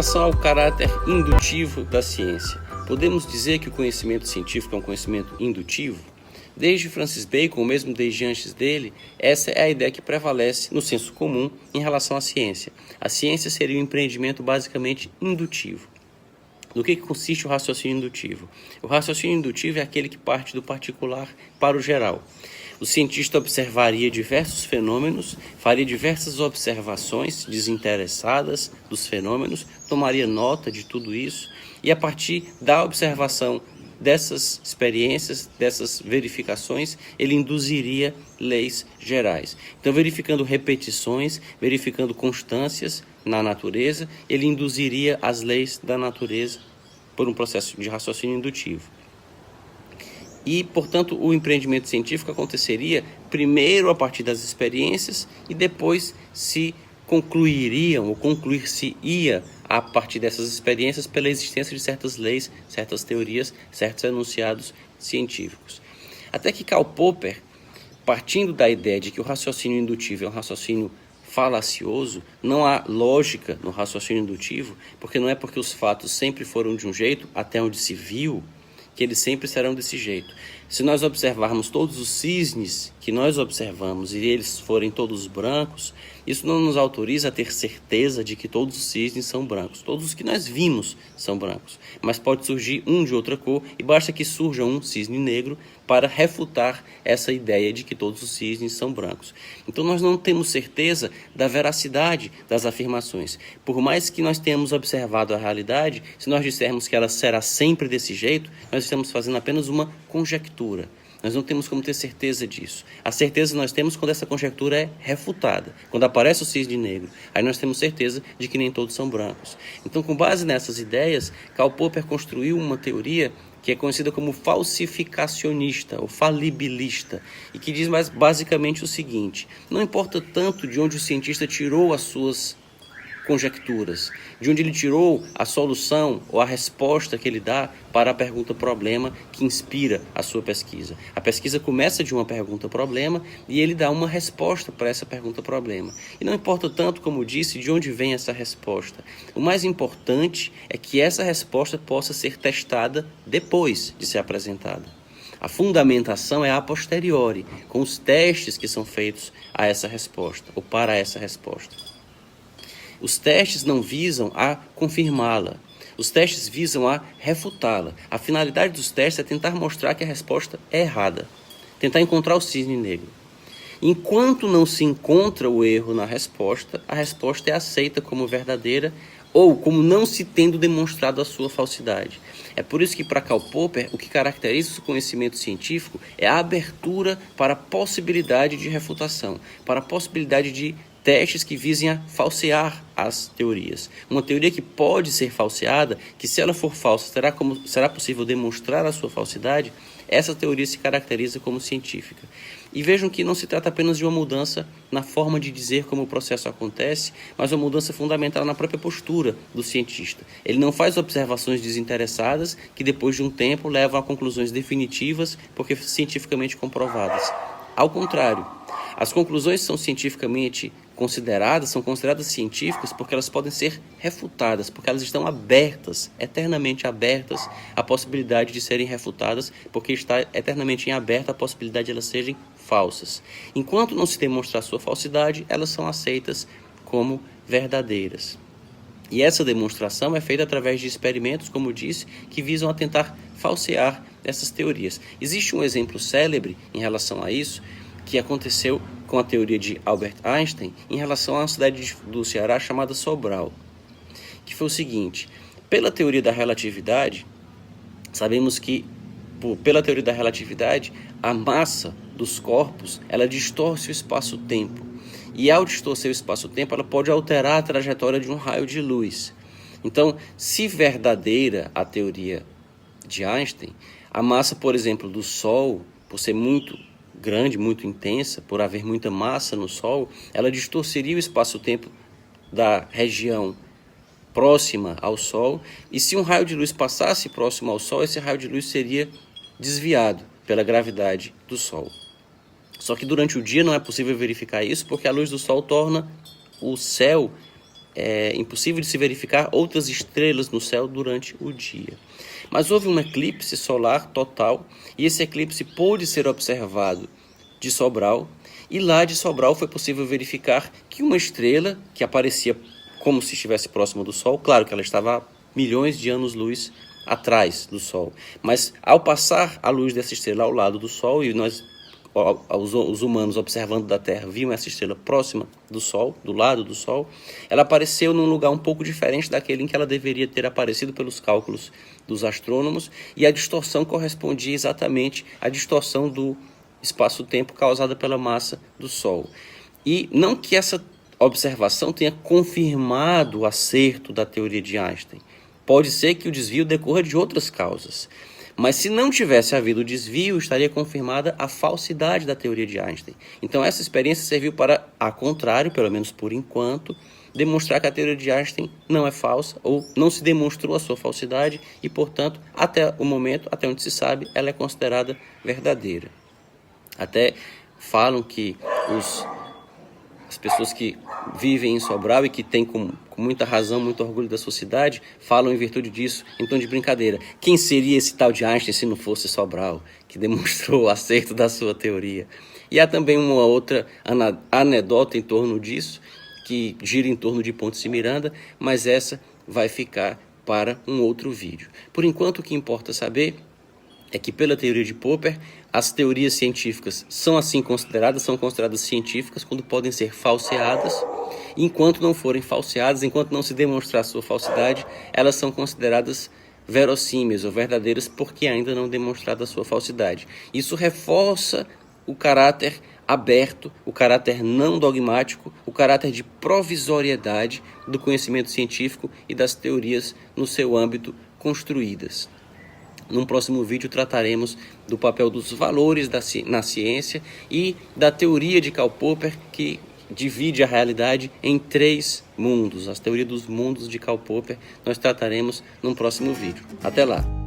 relação ao caráter indutivo da ciência, podemos dizer que o conhecimento científico é um conhecimento indutivo? Desde Francis Bacon, ou mesmo desde antes dele, essa é a ideia que prevalece no senso comum em relação à ciência. A ciência seria um empreendimento basicamente indutivo. No que consiste o raciocínio indutivo? O raciocínio indutivo é aquele que parte do particular para o geral. O cientista observaria diversos fenômenos, faria diversas observações desinteressadas dos fenômenos, tomaria nota de tudo isso e, a partir da observação dessas experiências, dessas verificações, ele induziria leis gerais. Então, verificando repetições, verificando constâncias na natureza, ele induziria as leis da natureza por um processo de raciocínio indutivo. E, portanto, o empreendimento científico aconteceria primeiro a partir das experiências e depois se concluiriam ou concluir-se-ia a partir dessas experiências pela existência de certas leis, certas teorias, certos enunciados científicos. Até que Karl Popper, partindo da ideia de que o raciocínio indutivo é um raciocínio falacioso, não há lógica no raciocínio indutivo, porque não é porque os fatos sempre foram de um jeito, até onde se viu, que eles sempre serão desse jeito. Se nós observarmos todos os cisnes que nós observamos e eles forem todos brancos, isso não nos autoriza a ter certeza de que todos os cisnes são brancos. Todos os que nós vimos são brancos, mas pode surgir um de outra cor e basta que surja um cisne negro para refutar essa ideia de que todos os cisnes são brancos. Então nós não temos certeza da veracidade das afirmações. Por mais que nós tenhamos observado a realidade, se nós dissermos que ela será sempre desse jeito, nós estamos fazendo apenas uma conjectura. Nós não temos como ter certeza disso. A certeza nós temos quando essa conjectura é refutada. Quando aparece o cisne negro, aí nós temos certeza de que nem todos são brancos. Então, com base nessas ideias, Karl Popper construiu uma teoria que é conhecida como falsificacionista ou falibilista, e que diz mais basicamente o seguinte: não importa tanto de onde o cientista tirou as suas conjecturas, de onde ele tirou a solução ou a resposta que ele dá para a pergunta-problema que inspira a sua pesquisa. A pesquisa começa de uma pergunta-problema e ele dá uma resposta para essa pergunta-problema. E não importa tanto, como disse, de onde vem essa resposta. O mais importante é que essa resposta possa ser testada depois de ser apresentada. A fundamentação é a posteriori, com os testes que são feitos a essa resposta, ou para essa resposta. Os testes não visam a confirmá-la. Os testes visam a refutá-la. A finalidade dos testes é tentar mostrar que a resposta é errada. Tentar encontrar o cisne negro. Enquanto não se encontra o erro na resposta, a resposta é aceita como verdadeira ou como não se tendo demonstrado a sua falsidade. É por isso que, para Karl Popper, o que caracteriza o conhecimento científico é a abertura para a possibilidade de refutação, para a possibilidade de testes que visem a falsear as teorias. Uma teoria que pode ser falseada, que se ela for falsa, será possível demonstrar a sua falsidade, essa teoria se caracteriza como científica. E vejam que não se trata apenas de uma mudança na forma de dizer como o processo acontece, mas uma mudança fundamental na própria postura do cientista. Ele não faz observações desinteressadas que depois de um tempo levam a conclusões definitivas porque cientificamente comprovadas. Ao contrário, as conclusões são consideradas científicas porque elas podem ser refutadas, porque elas estão abertas, eternamente abertas à possibilidade de serem refutadas, porque está eternamente em aberto a possibilidade de elas serem falsas. Enquanto não se demonstrar sua falsidade, elas são aceitas como verdadeiras. E essa demonstração é feita através de experimentos, como disse, que visam a tentar falsear essas teorias. Existe um exemplo célebre em relação a isso, que aconteceu com a teoria de Albert Einstein em relação a uma cidade do Ceará chamada Sobral, que foi o seguinte: pela teoria da relatividade, sabemos que, pela teoria da relatividade, a massa dos corpos, ela distorce o espaço-tempo, e ao distorcer o espaço-tempo, ela pode alterar a trajetória de um raio de luz. Então, se verdadeira a teoria de Einstein, a massa, por exemplo, do Sol, por ser muito grande, muito intensa, por haver muita massa no Sol, ela distorceria o espaço-tempo da região próxima ao Sol, e se um raio de luz passasse próximo ao Sol, esse raio de luz seria desviado pela gravidade do Sol. Só que durante o dia não é possível verificar isso, porque a luz do Sol torna o céu é impossível de se verificar outras estrelas no céu durante o dia. Mas houve um eclipse solar total, e esse eclipse pôde ser observado de Sobral, e lá de Sobral foi possível verificar que uma estrela que aparecia como se estivesse próxima do Sol, claro que ela estava a milhões de anos-luz atrás do Sol, mas ao passar a luz dessa estrela ao lado do Sol, e nós, os humanos observando da Terra, viam essa estrela próxima do Sol, do lado do Sol, ela apareceu num lugar um pouco diferente daquele em que ela deveria ter aparecido pelos cálculos dos astrônomos, e a distorção correspondia exatamente à distorção do espaço-tempo causada pela massa do Sol. E não que essa observação tenha confirmado o acerto da teoria de Einstein. Pode ser que o desvio decorra de outras causas. Mas se não tivesse havido o desvio, estaria confirmada a falsidade da teoria de Einstein. Então essa experiência serviu para, ao contrário, pelo menos por enquanto, demonstrar que a teoria de Einstein não é falsa, ou não se demonstrou a sua falsidade, e, portanto, até o momento, até onde se sabe, ela é considerada verdadeira. Até falam que as pessoas que vivem em Sobral e que têm com muita razão, muito orgulho da sua cidade, falam em virtude disso, em tom de brincadeira. Quem seria esse tal de Einstein se não fosse Sobral, que demonstrou o acerto da sua teoria? E há também uma outra anedota em torno disso, que gira em torno de Pontes e Miranda, mas essa vai ficar para um outro vídeo. Por enquanto, o que importa saber é que, pela teoria de Popper, as teorias científicas são assim consideradas, são consideradas científicas quando podem ser falseadas. Enquanto não forem falseadas, enquanto não se demonstrar sua falsidade, elas são consideradas verossímeis ou verdadeiras porque ainda não demonstrada a sua falsidade. Isso reforça o caráter aberto, o caráter não dogmático, o caráter de provisoriedade do conhecimento científico e das teorias no seu âmbito construídas. Num próximo vídeo trataremos do papel dos valores na ciência e da teoria de Karl Popper, que divide a realidade em 3 mundos. A teoria dos mundos de Karl Popper nós trataremos num próximo vídeo. Até lá!